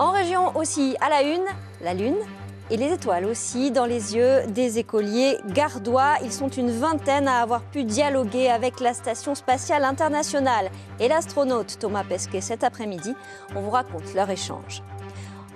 En région aussi, à la une, la lune et les étoiles aussi dans les yeux des écoliers gardois. Ils sont une vingtaine à avoir pu dialoguer avec la Station spatiale internationale et l'astronaute Thomas Pesquet cet après-midi. On vous raconte leur échange.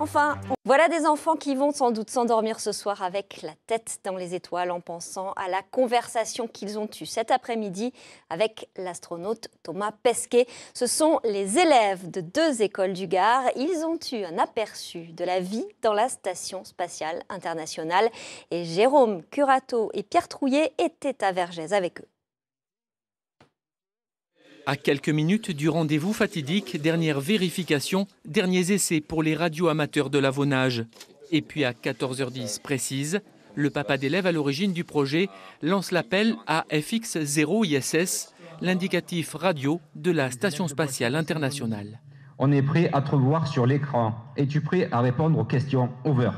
Enfin, voilà des enfants qui vont sans doute s'endormir ce soir avec la tête dans les étoiles en pensant à la conversation qu'ils ont eue cet après-midi avec l'astronaute Thomas Pesquet. Ce sont les élèves de 2 écoles du Gard. Ils ont eu un aperçu de la vie dans la Station spatiale internationale. Et Jérôme Curato et Pierre Trouillet étaient à Vergès avec eux. À quelques minutes du rendez-vous fatidique, dernière vérification, derniers essais pour les radioamateurs de l'Avonage. Et puis à 14h10 précise, le papa d'élève à l'origine du projet lance l'appel à FX0 ISS, l'indicatif radio de la Station spatiale internationale. On est prêt à te voir sur l'écran. Es-tu prêt à répondre aux questions? Over.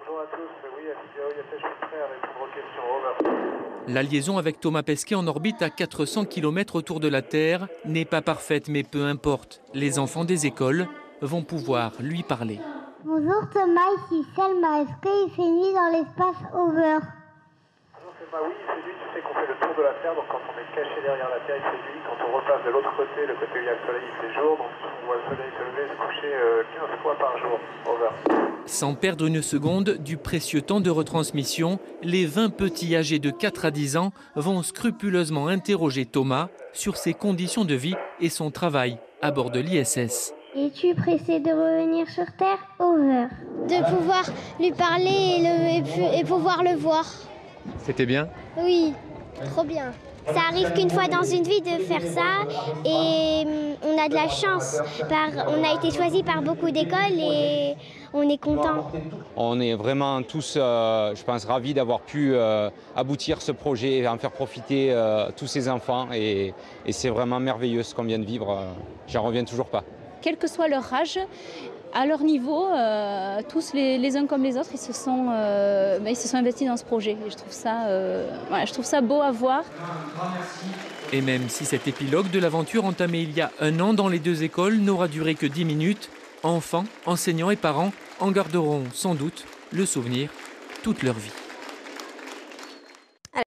Bonjour à tous, oui, FX0 ISS, je suis prêt à répondre aux questions. Over. La liaison avec Thomas Pesquet en orbite à 400 km autour de la Terre n'est pas parfaite, mais peu importe. Les enfants des écoles vont pouvoir lui parler. Bonjour Thomas, ici Selma. Est-ce qu'il fait nuit dans l'espace Over? Bonjour Selma, oui, il fait nuit, tu sais qu'on fait le tour de la Terre, donc quand on est caché derrière la Terre, il fait nuit. Quand on repasse de l'autre côté, le côté où il y a le soleil, il fait jour. Donc on voit le soleil se lever et se coucher 15 fois par jour. Over. Sans perdre une seconde du précieux temps de retransmission, les 20 petits âgés de 4 à 10 ans vont scrupuleusement interroger Thomas sur ses conditions de vie et son travail à bord de l'ISS. Es-tu pressé de revenir sur Terre? Over. De pouvoir lui parler et pouvoir le voir. C'était bien? Oui, trop bien. Ça arrive qu'une fois dans une vie de faire ça et on a de la chance. On a été choisi par beaucoup d'écoles et on est content. On est vraiment tous, je pense, ravis d'avoir pu aboutir ce projet et en faire profiter tous ces enfants. Et c'est vraiment merveilleux ce qu'on vient de vivre. J'en reviens toujours pas. Quel que soit leur âge, à leur niveau, tous les uns comme les autres, ils se sont investis dans ce projet. Et je trouve ça beau à voir. Et même si cet épilogue de l'aventure entamée il y a 1 an dans les 2 écoles n'aura duré que 10 minutes, enfants, enseignants et parents en garderont sans doute le souvenir toute leur vie.